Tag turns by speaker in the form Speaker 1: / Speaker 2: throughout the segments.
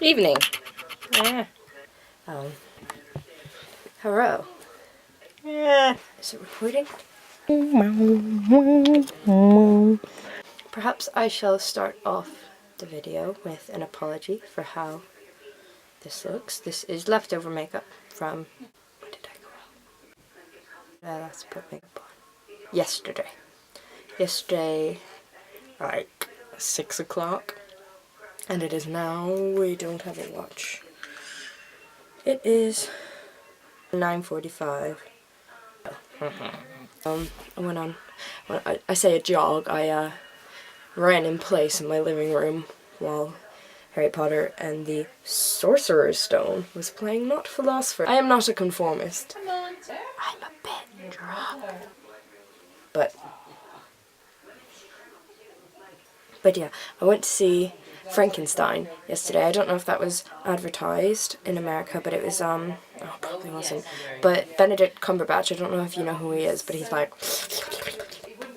Speaker 1: Evening. Yeah. Hello. Yeah. Is it recording? Perhaps I shall start off the video with an apology for how this looks. This is leftover makeup from... When did I go out? Let's put makeup on. Yesterday. Yesterday, like 6 o'clock. And it is now... We don't have a watch. It is 9:45. I went on, when I say a jog, I ran in place in my living room while Harry Potter and the Sorcerer's Stone was playing, not Philosopher. I am not a conformist. I'm a bit drunk. But yeah, I went to see Frankenstein yesterday. I don't know if that was advertised in America, but it was, oh, probably wasn't. But Benedict Cumberbatch, I don't know if you know who he is, but he's like...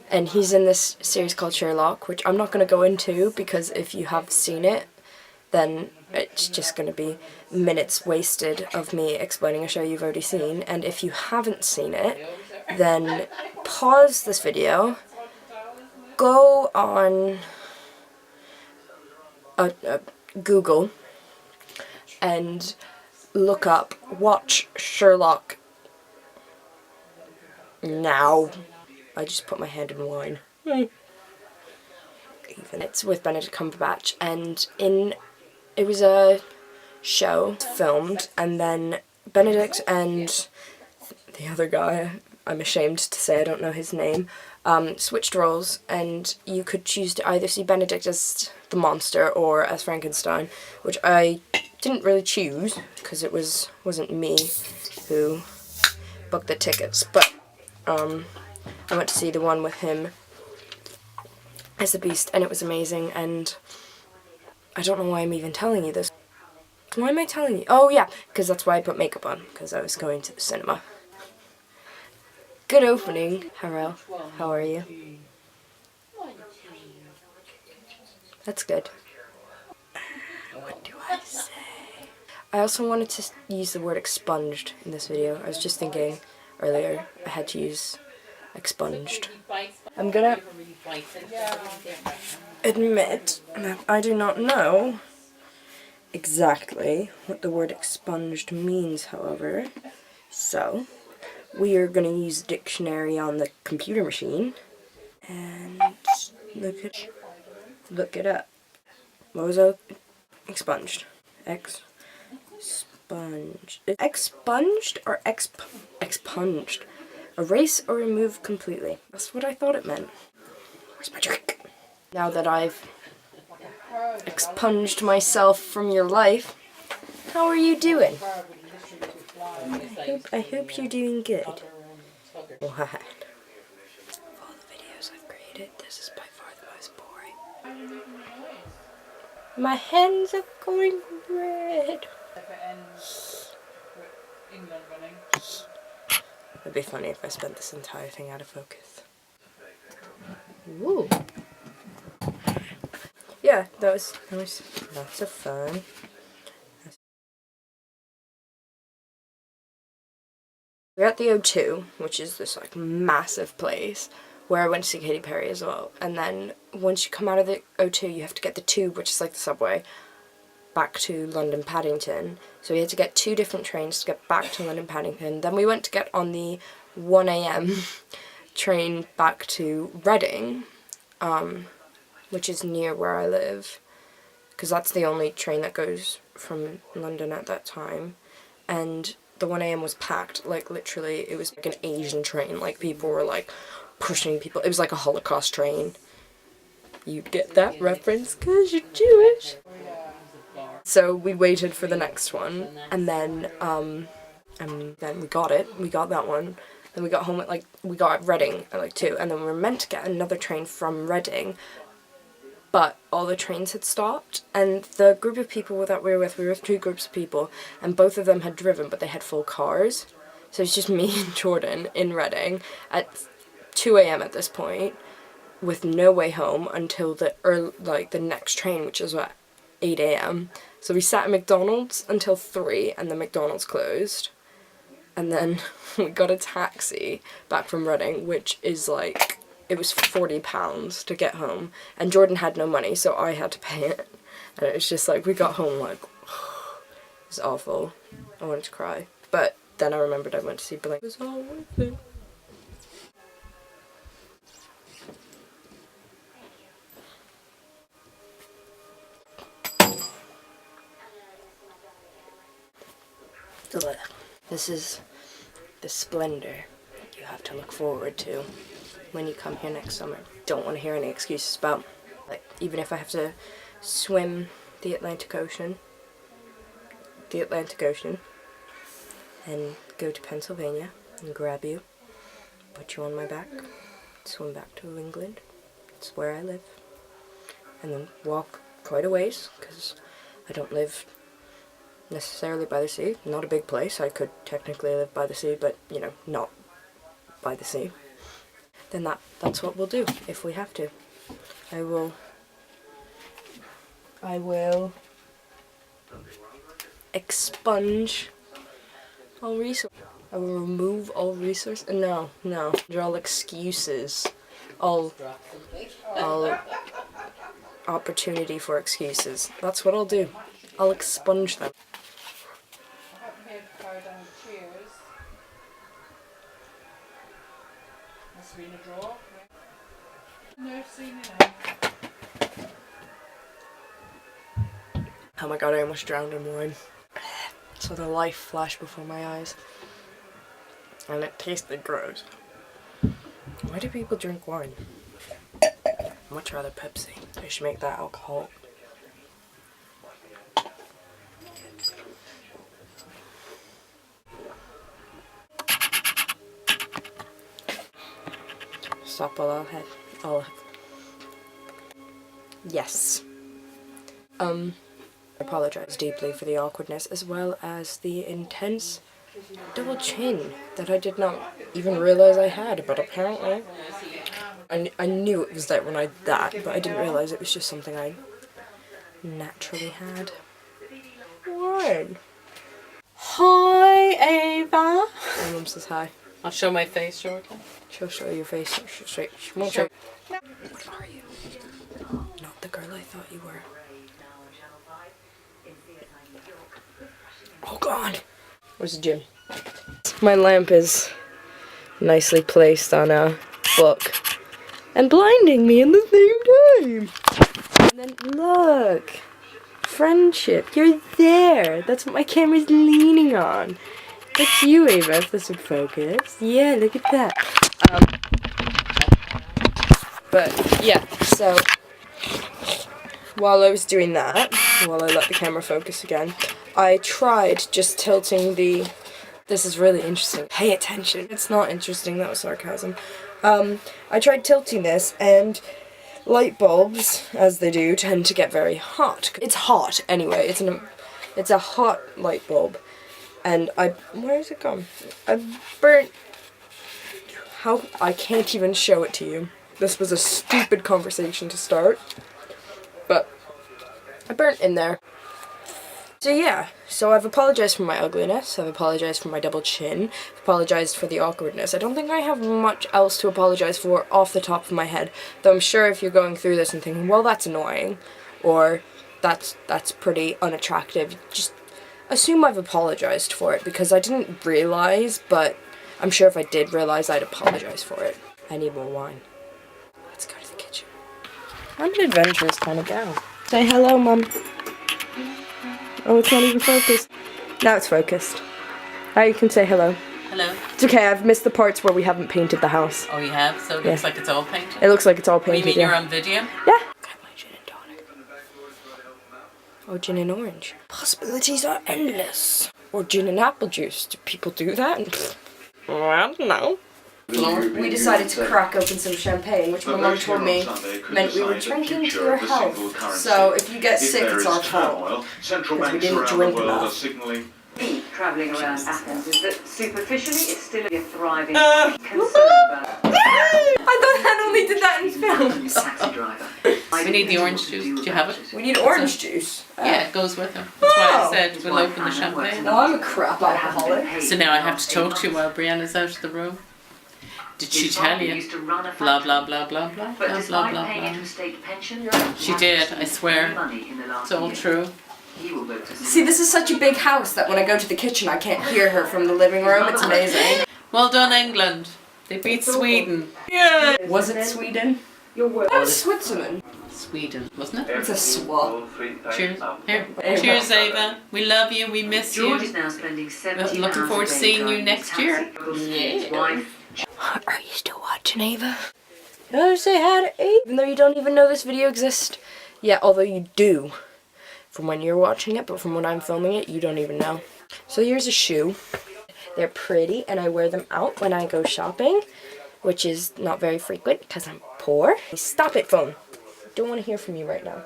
Speaker 1: And he's in this series called Sherlock, which I'm not going to go into, because if you have seen it, then it's just going to be minutes wasted of me explaining a show you've already seen. And if you haven't seen it, then pause this video, go on... Google and look up watch Sherlock now. I just put my hand in wine. Even it's with Benedict Cumberbatch, and it was a show filmed, and then Benedict and the other guy, I'm ashamed to say I don't know his name, switched roles, and you could choose to either see Benedict as the monster or as Frankenstein, which I didn't really choose because it wasn't me who booked the tickets, but I went to see the one with him as the Beast, and it was amazing. And I don't know why I'm even telling you this. Why am I telling you? Oh yeah, because that's why I put makeup on, because I was going to the cinema. Good opening, Harrell. How are you? That's good. What do I say? I also wanted to use the word expunged in this video. I was just thinking earlier I had to use expunged. I'm gonna admit that I do not know exactly what the word expunged means, however. So, we are going to use the dictionary on the computer machine and look it up. What was expunged? Expunged. Expunged or expunged? Erase or remove completely. That's what I thought it meant. Where's my drink? Now that I've expunged myself from your life, how are you doing? I hope you're doing good. What? Of all the videos I've created, this is by far the most boring. My hands are going red. It'd be funny if I spent this entire thing out of focus. Ooh. Yeah, that was lots of fun. We're at the O2, which is this like massive place where I went to see Katy Perry as well. And then once you come out of the O2, you have to get the tube, which is like the subway, back to London Paddington. So we had to get 2 different trains to get back to London Paddington. Then we went to get on the 1 AM train back to Reading, which is near where I live, because that's the only train that goes from London at that time. And the 1 AM was packed, like literally it was like an Asian train, like people were like pushing people. It was like a Holocaust train. You get that reference because you're Jewish. So we waited for the next one, and then we got it. We got that one. Then we got home at we got Reading at 2, and then we were meant to get another train from Reading, but all the trains had stopped, and the group of people that we were with 2 groups of people, and both of them had driven, but they had full cars. So it's just me and Jordan in Reading at 2 AM at this point, with no way home until the next train, which is what, 8 a.m. So we sat at McDonald's until 3 and the McDonald's closed. And then we got a taxi back from Reading, which is like, it was £40 to get home. And Jordan had no money, so I had to pay it. And it was just like, we got home like, it was awful. I wanted to cry. But then I remembered I went to see Blink. It was all worth it. This is the splendor you have to look forward to when you come here next summer. Don't want to hear any excuses about, like, even if I have to swim the Atlantic Ocean, and go to Pennsylvania and grab you, put you on my back, swim back to England, it's where I live, and then walk quite a ways, because I don't live necessarily by the sea. Not a big place. I could technically live by the sea, but, you know, not by the sea. Then that's what we'll do if we have to. I will expunge all resources. I will remove all resources. No, they're all excuses. All opportunity for excuses. That's what I'll do. I'll expunge them. Oh my god, I almost drowned in wine. So the life flashed before my eyes. And it tasted gross. Why do people drink wine? I'd much rather Pepsi. They should make that alcohol. Stop while I'll have. Yes. I apologize deeply for the awkwardness as well as the intense double chin that I did not even realize I had, but apparently I knew it was there when I did that, but I didn't realize it was just something I naturally had. What? Hi, Ava. My mum says hi.
Speaker 2: I'll show my face shortly.
Speaker 1: She'll show your face. She won't show. What are you? Not the girl I thought you were. Oh god. Where's the gym? My lamp is nicely placed on a book and blinding me in the same time. And then look. Friendship. You're there. That's what my camera's leaning on. That's you, Ava, if this would focus. Yeah, look at that. But, yeah, so, while I was doing that, while I let the camera focus again, I tried just tilting the... This is really interesting. Pay attention. It's not interesting, that was sarcasm. I tried tilting this, and light bulbs, as they do, tend to get very hot. It's hot, anyway. It's a hot light bulb. And where is it gone? I burnt, I can't even show it to you. This was a stupid conversation to start, but I burnt in there. So yeah, so I've apologized for my ugliness, I've apologized for my double chin, I've apologized for the awkwardness. I don't think I have much else to apologize for off the top of my head, though I'm sure if you're going through this and thinking, well, that's annoying, or that's pretty unattractive, just assume I've apologized for it, because I didn't realize, but I'm sure if I did realize, I'd apologize for it. I need more wine. Let's go to the kitchen. I'm an adventurous kind of gal. Say hello, Mum. Oh, it's not even focused. Now it's focused. Now you can say hello.
Speaker 2: Hello.
Speaker 1: It's okay, I've missed the parts where we haven't painted the house.
Speaker 2: Oh, you have? So it looks like it's all painted?
Speaker 1: It looks like it's all painted,
Speaker 2: You mean you're on video?
Speaker 1: Yeah. Got my gin and tonic. Or gin and orange. Possibilities are endless. Or gin and apple juice. Do people do that? I don't know. We decided to crack open some champagne, which my mum told me meant we were drinking to your health. So if you get sick, it's our fault. Because we didn't drink enough.
Speaker 3: Travelling around Athens is that superficially it's still a thriving concern about.
Speaker 1: I thought Man only did that in films.
Speaker 3: Taxi driver.
Speaker 2: We need the orange juice. Do you have it?
Speaker 1: We need orange juice.
Speaker 2: Yeah, it goes with them. That's why I
Speaker 1: Oh.
Speaker 2: said we'll open the champagne.
Speaker 1: No, I'm a crap alcoholic.
Speaker 2: So now I have to talk to you while Brianna's out of the room. Did she tell you? Blah, blah, blah, blah, blah,
Speaker 3: But
Speaker 2: blah,
Speaker 3: despite
Speaker 2: blah,
Speaker 3: paying
Speaker 2: blah.
Speaker 3: into state pension,
Speaker 2: She did, I swear. It's all true.
Speaker 3: He will vote to
Speaker 1: See, this is such a big house that when I go to the kitchen, I can't hear her from the living room. It's amazing.
Speaker 2: Well done, England. They beat Sweden. Yeah.
Speaker 1: Was it Sweden? That was Switzerland.
Speaker 2: Sweden, wasn't it?
Speaker 1: It's a swap.
Speaker 2: Cheers. Here. Cheers, Ava. We love you. We miss
Speaker 3: George
Speaker 2: you.
Speaker 3: is now spending 70
Speaker 2: Looking forward to seeing you next year.
Speaker 1: Yeah. Are you still watching, Ava? You want to say hi to Ava? Even though you don't even know this video exists. Yeah, although you do. From when you're watching it, but from when I'm filming it, you don't even know. So here's a shoe. They're pretty, and I wear them out when I go shopping, which is not very frequent because I'm poor. Stop it, phone. I don't want to hear from you right now.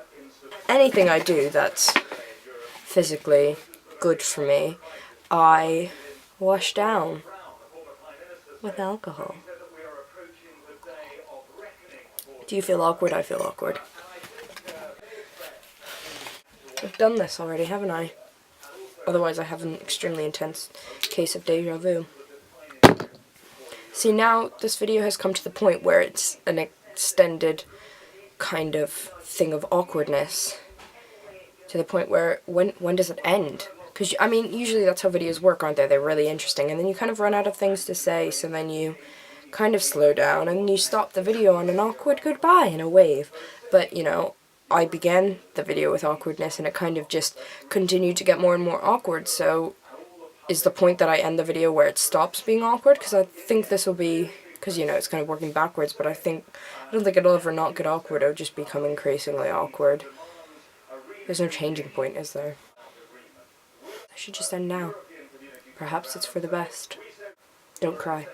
Speaker 1: Anything I do that's physically good for me, I wash down with alcohol. Do you feel awkward? I feel awkward. I've done this already, haven't I? Otherwise I have an extremely intense case of deja vu. See, now this video has come to the point where it's an extended kind of thing of awkwardness. To the point where, when does it end? Because, I mean, usually that's how videos work, aren't they? They're really interesting, and then you kind of run out of things to say, so then you kind of slow down, and you stop the video on an awkward goodbye in a wave. But, you know, I began the video with awkwardness, and it kind of just continued to get more and more awkward, so is the point that I end the video where it stops being awkward? Because I think this will be, because, you know, it's kind of working backwards, but I don't think it'll ever not get awkward. It'll just become increasingly awkward. There's no changing point, is there? I should just end now. Perhaps it's for the best. Don't cry.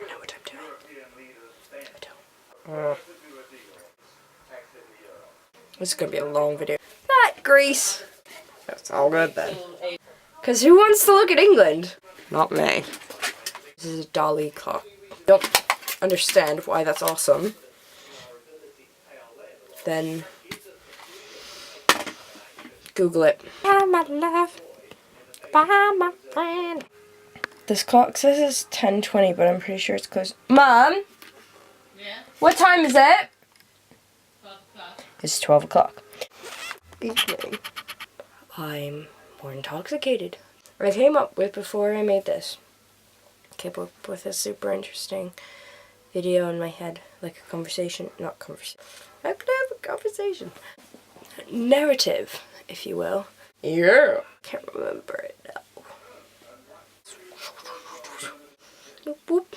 Speaker 1: I know what I'm doing. I don't. This is gonna be a long video. That Greece. That's all good then. Because who wants to look at England? Not me. This is a Dolly clock. Don't understand why that's awesome. Then Google it. Bye, my love. Bye, my friend. This clock says it's 10:20, but I'm pretty sure it's close. Mom?
Speaker 2: Yeah?
Speaker 1: What time is it?
Speaker 2: 12 o'clock.
Speaker 1: It's 12 o'clock. Evening. I'm more intoxicated. I came up with, before I made this, came up with a super interesting video in my head. Like a conversation, not conversation. I could have a conversation. Narrative, if you will. Yeah. Can't remember it now. Whoop, whoop.